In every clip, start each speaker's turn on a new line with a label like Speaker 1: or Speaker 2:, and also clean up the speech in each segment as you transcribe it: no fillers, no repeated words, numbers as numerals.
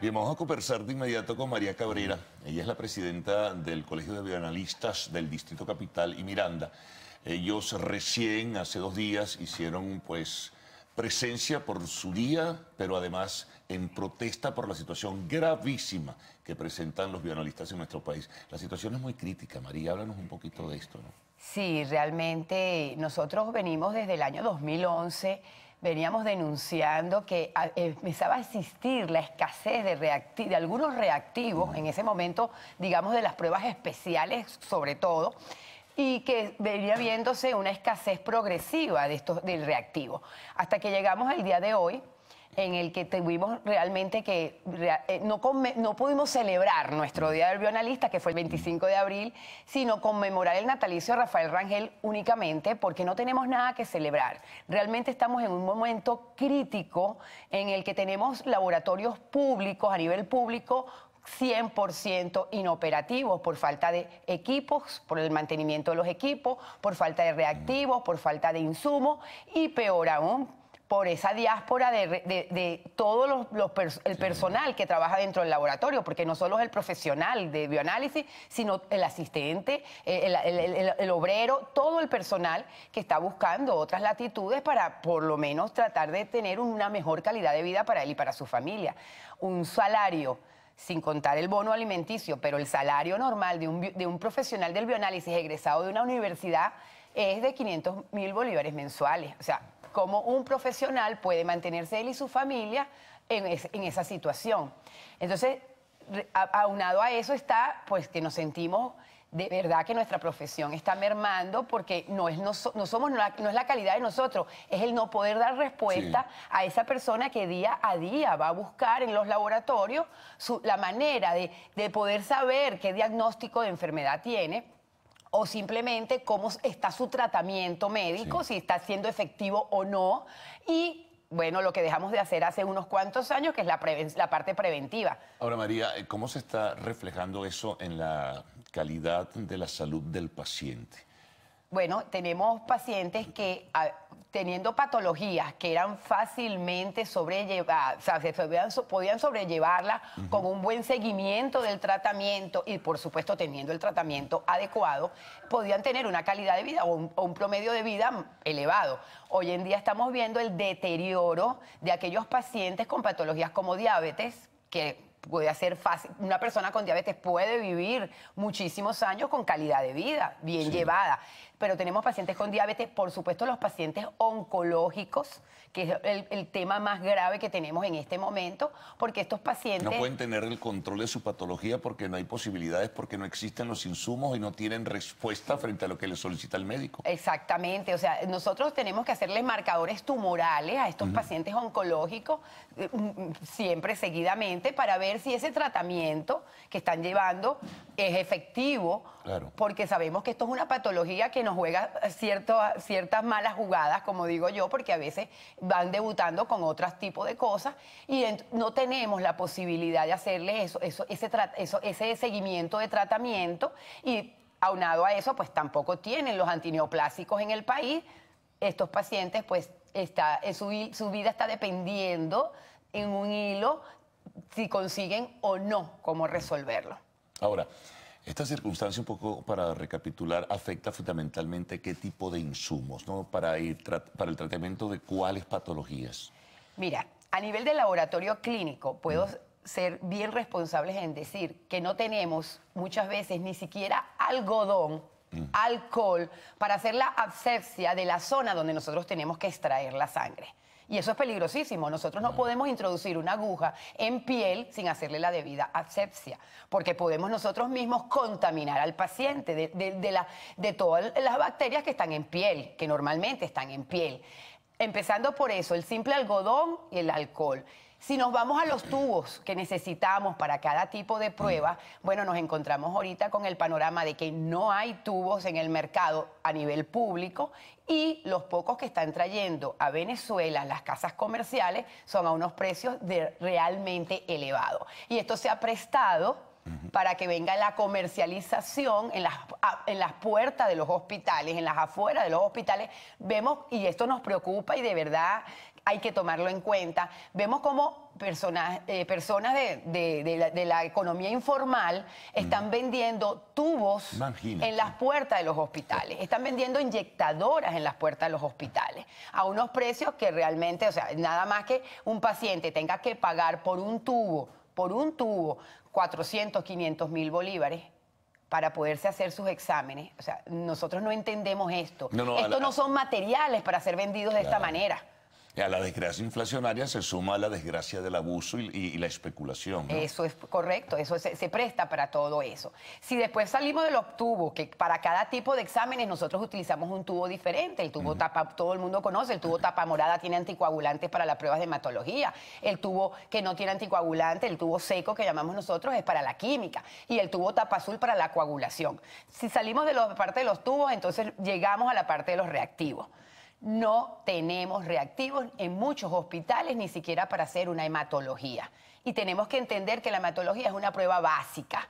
Speaker 1: Bien, vamos a conversar de inmediato con María Cabrera. Ella es la presidenta del Colegio de Bioanalistas del Distrito Capital y Miranda. Ellos recién, hace 2 días, hicieron pues presencia por su día, pero además en protesta por la situación gravísima que presentan los bioanalistas en nuestro país. La situación es muy crítica. María, háblanos un poquito de esto, ¿no?
Speaker 2: Sí, realmente nosotros venimos desde el año 2011, veníamos denunciando que empezaba a existir la escasez de algunos reactivos, en ese momento, digamos, de las pruebas especiales sobre todo, y que venía viéndose una escasez progresiva del reactivo. Hasta que llegamos al día de hoy, en el que tuvimos realmente que no pudimos celebrar nuestro Día del Bioanalista, que fue el 25 de abril, sino conmemorar el natalicio de Rafael Rangel únicamente porque no tenemos nada que celebrar. Realmente estamos en un momento crítico en el que tenemos laboratorios públicos, a nivel público, 100% inoperativos por falta de equipos, por el mantenimiento de los equipos, por falta de reactivos, por falta de insumos y peor aún, por esa diáspora de todo el personal que trabaja dentro del laboratorio, porque no solo es el profesional de bioanálisis, sino el asistente, el obrero, todo el personal que está buscando otras latitudes para por lo menos tratar de tener una mejor calidad de vida para él y para su familia. Un salario, sin contar el bono alimenticio, pero el salario normal de un profesional del bioanálisis egresado de una universidad es de 500.000 bolívares mensuales. O sea, cómo un profesional puede mantenerse él y su familia en esa situación. Entonces, aunado a eso está, pues, que nos sentimos de verdad que nuestra profesión está mermando porque no es la calidad de nosotros, es el no poder dar respuesta a esa persona que día a día va a buscar en los laboratorios la manera de poder saber qué diagnóstico de enfermedad tiene, o simplemente cómo está su tratamiento médico, si está siendo efectivo o no. Y bueno, lo que dejamos de hacer hace unos cuantos años, que es la parte preventiva.
Speaker 1: Ahora, María, ¿cómo se está reflejando eso en la calidad de la salud del paciente?
Speaker 2: Bueno, tenemos pacientes que teniendo patologías que eran fácilmente sobrellevadas, o sea, podían sobrellevarla con un buen seguimiento del tratamiento y, por supuesto, teniendo el tratamiento adecuado, podían tener una calidad de vida o un promedio de vida elevado. Hoy en día estamos viendo el deterioro de aquellos pacientes con patologías como diabetes, que puede ser fácil. Una persona con diabetes puede vivir muchísimos años con calidad de vida bien llevada, pero tenemos pacientes con diabetes, por supuesto los pacientes oncológicos, que es el tema más grave que tenemos en este momento, porque estos pacientes
Speaker 1: no pueden tener el control de su patología porque no hay posibilidades, porque no existen los insumos y no tienen respuesta frente a lo que les solicita el médico.
Speaker 2: Exactamente, o sea, nosotros tenemos que hacerles marcadores tumorales a estos pacientes oncológicos siempre seguidamente para ver si ese tratamiento que están llevando es efectivo, porque sabemos que esto es una patología que nos juega ciertas malas jugadas, como digo yo, porque a veces van debutando con otros tipos de cosas y no tenemos la posibilidad de hacerles ese seguimiento de tratamiento y aunado a eso, pues tampoco tienen los antineoplásicos en el país. Estos pacientes, pues, su vida está dependiendo en un hilo si consiguen o no cómo resolverlo.
Speaker 1: Ahora, esta circunstancia, un poco para recapitular, afecta fundamentalmente qué tipo de insumos, ¿no? Para el tratamiento de cuáles patologías.
Speaker 2: Mira, a nivel de laboratorio clínico, puedo ser bien responsables en decir que no tenemos muchas veces ni siquiera algodón, alcohol, para hacer la asepsia de la zona donde nosotros tenemos que extraer la sangre. Y eso es peligrosísimo. Nosotros no podemos introducir una aguja en piel sin hacerle la debida asepsia, porque podemos nosotros mismos contaminar al paciente de todas las bacterias que están en piel, que normalmente están en piel. Empezando por eso, el simple algodón y el alcohol. Si nos vamos a los tubos que necesitamos para cada tipo de prueba, bueno, nos encontramos ahorita con el panorama de que no hay tubos en el mercado a nivel público y los pocos que están trayendo a Venezuela las casas comerciales son a unos precios realmente elevados. Y esto se ha prestado para que venga la comercialización en las puertas de los hospitales, en las afueras de los hospitales. Vemos, y esto nos preocupa y de verdad hay que tomarlo en cuenta, vemos cómo personas de la economía informal están vendiendo tubos en las puertas de los hospitales, están vendiendo inyectadoras en las puertas de los hospitales a unos precios que realmente, o sea, nada más que un paciente tenga que pagar por un tubo 400, 500 mil bolívares para poderse hacer sus exámenes. O sea, nosotros no entendemos esto. Estos no son materiales para ser vendidos de esta manera.
Speaker 1: A la desgracia inflacionaria se suma la desgracia del abuso y la especulación, ¿no?
Speaker 2: Eso es correcto, eso se presta para todo eso. Si después salimos de los tubos, que para cada tipo de exámenes nosotros utilizamos un tubo diferente, el tubo tapa, todo el mundo conoce, el tubo tapa morada tiene anticoagulantes para las pruebas de hematología, el tubo que no tiene anticoagulante, el tubo seco que llamamos nosotros es para la química y el tubo tapa azul para la coagulación. Si salimos de la parte de los tubos, entonces llegamos a la parte de los reactivos. No tenemos reactivos en muchos hospitales, ni siquiera para hacer una hematología. Y tenemos que entender que la hematología es una prueba básica.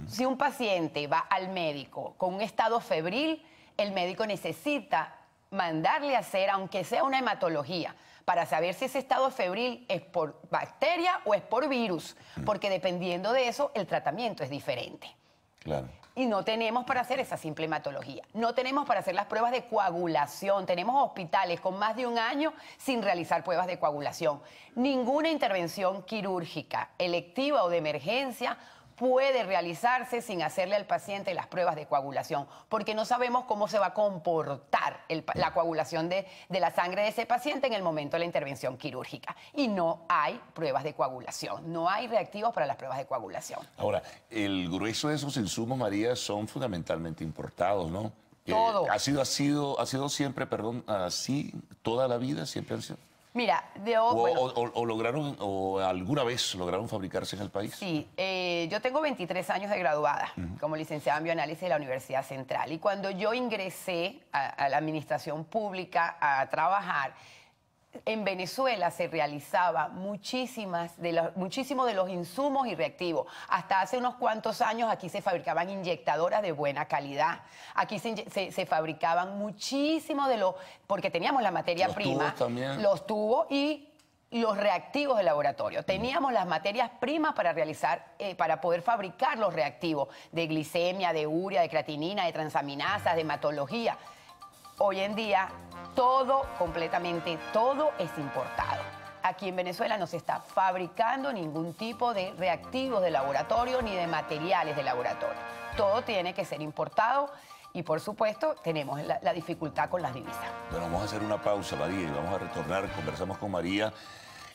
Speaker 2: Si un paciente va al médico con un estado febril, el médico necesita mandarle a hacer, aunque sea una hematología, para saber si ese estado febril es por bacteria o es por virus, porque dependiendo de eso, el tratamiento es diferente.
Speaker 1: Claro.
Speaker 2: Y no tenemos para hacer esa simple hematología. No tenemos para hacer las pruebas de coagulación. Tenemos hospitales con más de un año sin realizar pruebas de coagulación. Ninguna intervención quirúrgica, electiva o de emergencia puede realizarse sin hacerle al paciente las pruebas de coagulación, porque no sabemos cómo se va a comportar la coagulación de la sangre de ese paciente en el momento de la intervención quirúrgica. Y no hay pruebas de coagulación, no hay reactivos para las pruebas de coagulación.
Speaker 1: Ahora, el grueso de esos insumos, María, son fundamentalmente importados, ¿no?
Speaker 2: Todo.
Speaker 1: ¿Ha sido siempre, perdón, así toda la vida? ¿Siempre han sido?
Speaker 2: Mira,
Speaker 1: lograron, o alguna vez lograron fabricarse en el país.
Speaker 2: Sí, yo tengo 23 años de graduada como licenciada en bioanálisis de la Universidad Central. Y cuando yo ingresé a la administración pública a trabajar, en Venezuela se realizaba muchísimos de los insumos y reactivos. Hasta hace unos cuantos años aquí se fabricaban inyectadoras de buena calidad. Aquí se fabricaban muchísimo porque teníamos la materia prima, los tubos y los reactivos de laboratorio. Teníamos las materias primas para para poder fabricar los reactivos de glicemia, de urea, de creatinina, de transaminasas, de hematología. Hoy en día completamente todo es importado. Aquí en Venezuela no se está fabricando ningún tipo de reactivos de laboratorio ni de materiales de laboratorio. Todo tiene que ser importado y, por supuesto, tenemos la dificultad con las divisas.
Speaker 1: Bueno, vamos a hacer una pausa, María, y vamos a retornar. Conversamos con María,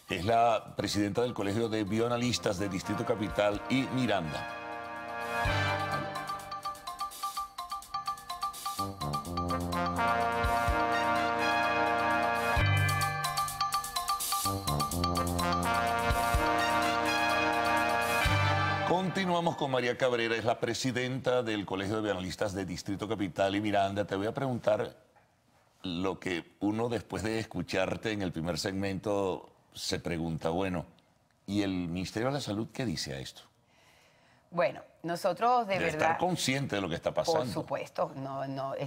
Speaker 1: es la presidenta del Colegio de Bioanalistas del Distrito Capital y Miranda. Continuamos con María Cabrera, es la presidenta del Colegio de Bioanalistas de Distrito Capital y Miranda. Te voy a preguntar lo que uno, después de escucharte en el primer segmento, se pregunta, bueno, ¿y el Ministerio de la Salud qué dice a esto?
Speaker 2: Bueno, nosotros de verdad...
Speaker 1: estar consciente de lo que está pasando.
Speaker 2: Por supuesto,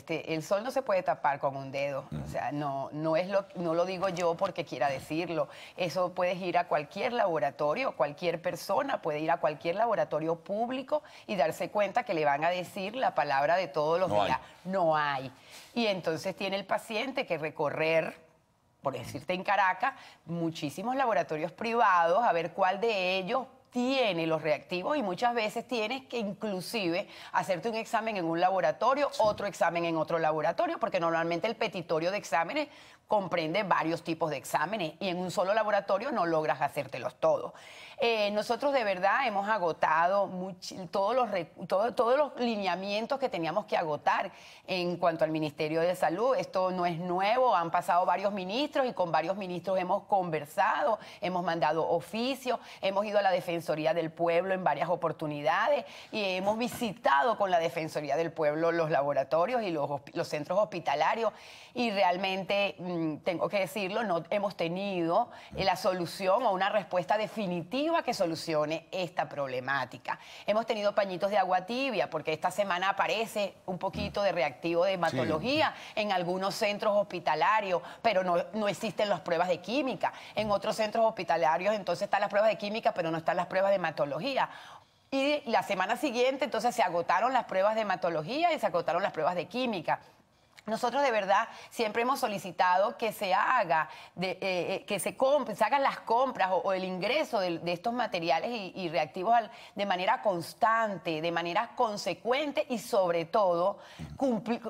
Speaker 2: el sol no se puede tapar con un dedo. O sea, no lo digo yo porque quiera decirlo. Eso puedes ir a cualquier laboratorio, cualquier persona puede ir a cualquier laboratorio público y darse cuenta que le van a decir la palabra de todos los días. No hay. Y entonces tiene el paciente que recorrer, por decirte en Caracas, muchísimos laboratorios privados a ver cuál de ellos tiene los reactivos y muchas veces tienes que inclusive hacerte un examen en un laboratorio, otro examen en otro laboratorio, porque normalmente el petitorio de exámenes comprende varios tipos de exámenes y en un solo laboratorio no logras hacértelos todos. Nosotros de verdad hemos agotado todos los lineamientos que teníamos que agotar en cuanto al Ministerio de Salud. Esto no es nuevo, han pasado varios ministros y con varios ministros hemos conversado, hemos mandado oficios, hemos ido a la Defensa Defensoría del Pueblo en varias oportunidades y hemos visitado con la Defensoría del Pueblo los laboratorios y los centros hospitalarios y realmente, tengo que decirlo, no hemos tenido la solución o una respuesta definitiva que solucione esta problemática. Hemos tenido pañitos de agua tibia porque esta semana aparece un poquito de reactivo de hematología en algunos centros hospitalarios, pero no existen las pruebas de química. En otros centros hospitalarios entonces están las pruebas de química, pero no están las pruebas de hematología. Y la semana siguiente entonces se agotaron las pruebas de hematología y se agotaron las pruebas de química. Nosotros de verdad siempre hemos solicitado que se haga, que se hagan las compras o el ingreso de estos materiales y reactivos de manera constante, de manera consecuente y sobre todo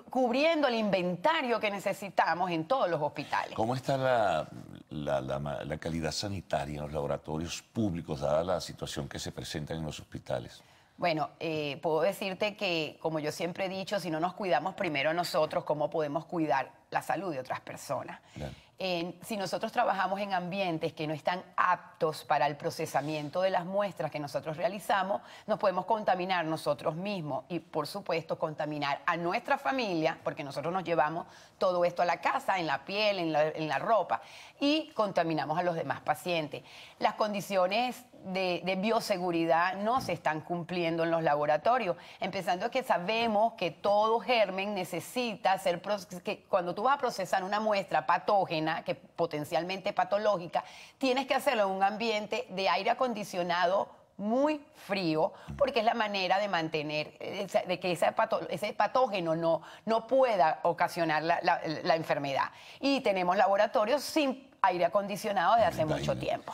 Speaker 2: cubriendo el inventario que necesitamos en todos los hospitales.
Speaker 1: ¿Cómo está la calidad sanitaria en los laboratorios públicos, dada la situación que se presenta en los hospitales?
Speaker 2: Bueno, puedo decirte que, como yo siempre he dicho, si no nos cuidamos primero nosotros, ¿cómo podemos cuidar la salud de otras personas?
Speaker 1: Claro.
Speaker 2: Si nosotros trabajamos en ambientes que no están aptos para el procesamiento de las muestras que nosotros realizamos, nos podemos contaminar nosotros mismos y, por supuesto, contaminar a nuestra familia, porque nosotros nos llevamos todo esto a la casa, en la piel, en la ropa, y contaminamos a los demás pacientes. Las condiciones de bioseguridad no se están cumpliendo en los laboratorios, empezando que sabemos que todo germen necesita ser, que cuando tú vas a procesar una muestra patógena, que potencialmente patológica, tienes que hacerlo en un ambiente de aire acondicionado muy frío, porque es la manera de mantener, de que ese patógeno no pueda ocasionar la enfermedad. Y tenemos laboratorios sin aire acondicionado desde hace mucho tiempo.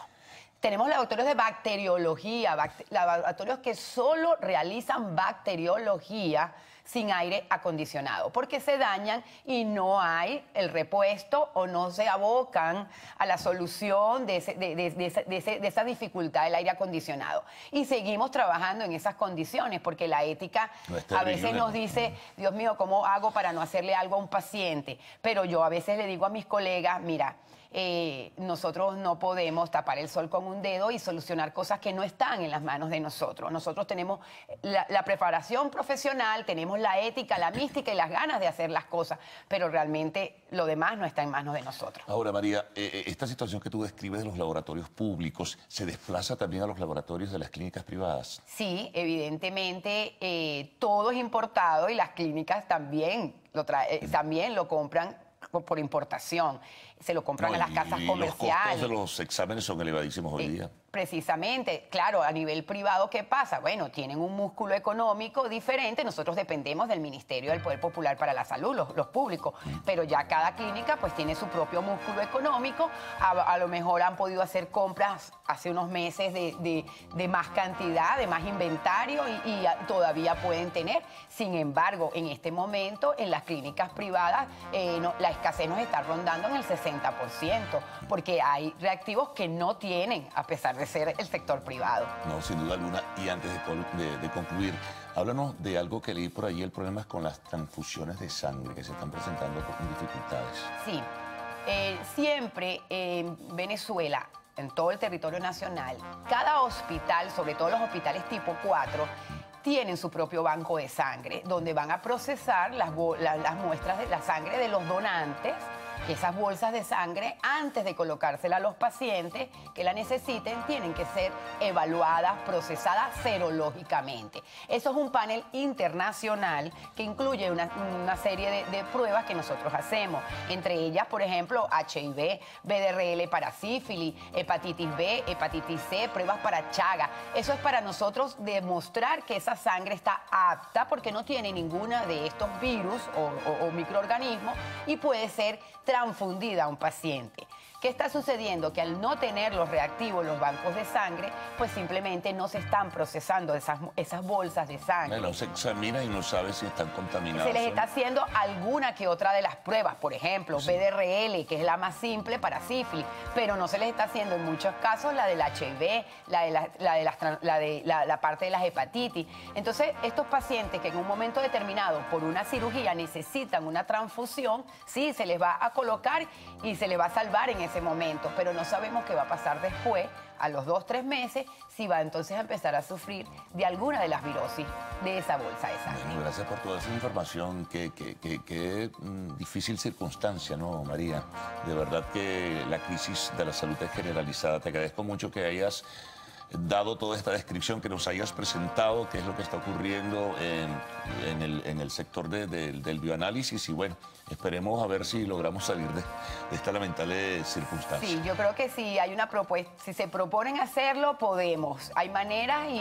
Speaker 2: Tenemos laboratorios de bacteriología, laboratorios que solo realizan bacteriología sin aire acondicionado, porque se dañan y no hay el repuesto o no se abocan a la solución de esa dificultad del aire acondicionado. Y seguimos trabajando en esas condiciones, porque la ética a veces nos dice, Dios mío, ¿cómo hago para no hacerle algo a un paciente? Pero yo a veces le digo a mis colegas, mira, nosotros no podemos tapar el sol con un dedo y solucionar cosas que no están en las manos de nosotros. Nosotros tenemos la preparación profesional, tenemos la ética, la mística y las ganas de hacer las cosas, pero realmente lo demás no está en manos de nosotros.
Speaker 1: Ahora, María, esta situación que tú describes de los laboratorios públicos, ¿se desplaza también a los laboratorios de las clínicas privadas?
Speaker 2: Sí, evidentemente todo es importado y las clínicas también lo compran por importación. Se lo compran a las casas comerciales.
Speaker 1: Los costos de los exámenes son elevadísimos hoy día.
Speaker 2: Precisamente, claro, a nivel privado, ¿qué pasa? Bueno, tienen un músculo económico diferente, nosotros dependemos del Ministerio del Poder Popular para la Salud, los públicos, pero ya cada clínica pues tiene su propio músculo económico, a lo mejor han podido hacer compras hace unos meses de más cantidad, de más inventario y todavía pueden tener. Sin embargo, en este momento, en las clínicas privadas, la escasez nos está rondando en el 60%, porque hay reactivos que no tienen, a pesar de ser el sector privado.
Speaker 1: No, sin duda alguna. Y antes de concluir, háblanos de algo que leí por ahí, el problema es con las transfusiones de sangre que se están presentando con dificultades.
Speaker 2: Sí, siempre en Venezuela, en todo el territorio nacional, cada hospital, sobre todo los hospitales tipo 4, tienen su propio banco de sangre, donde van a procesar las muestras de la sangre de los donantes, esas bolsas de sangre, antes de colocársela a los pacientes que la necesiten, tienen que ser evaluadas, procesadas serológicamente. Eso es un panel internacional que incluye una serie de pruebas que nosotros hacemos. Entre ellas, por ejemplo, HIV, VDRL para sífilis, hepatitis B, hepatitis C, pruebas para Chaga. Eso es para nosotros demostrar que esa sangre está apta porque no tiene ninguna de estos virus o microorganismos y puede ser transfundida a un paciente. ¿Qué está sucediendo? Que al no tener los reactivos, los bancos de sangre, pues simplemente no se están procesando esas bolsas de sangre.
Speaker 1: Bueno, se examina y no sabe si están contaminados.
Speaker 2: Se les está haciendo alguna que otra de las pruebas, por ejemplo, sí, VDRL, que es la más simple para sífilis, pero no se les está haciendo en muchos casos la del HIV, la parte de las hepatitis. Entonces, estos pacientes que en un momento determinado, por una cirugía, necesitan una transfusión, sí, se les va a colocar y se les va a salvar en ese ese momento, pero no sabemos qué va a pasar después, a los 2 o 3 meses, si va entonces a empezar a sufrir de alguna de las virosis de esa bolsa de sangre.
Speaker 1: Bueno, gracias por toda esa información. Qué difícil circunstancia, ¿no, María? De verdad que la crisis de la salud es generalizada. Te agradezco mucho que hayas dado toda esta descripción, que nos hayas presentado qué es lo que está ocurriendo en el sector del bioanálisis y bueno, esperemos a ver si logramos salir de esta lamentable circunstancia.
Speaker 2: Sí, yo creo que si hay una propuesta, si se proponen hacerlo, podemos. Hay maneras y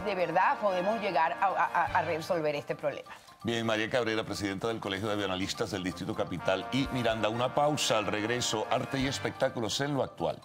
Speaker 2: de verdad podemos llegar a resolver este problema.
Speaker 1: Bien, María Cabrera, presidenta del Colegio de Bioanalistas del Distrito Capital y Miranda. Una pausa, al regreso, arte y espectáculos en lo actual.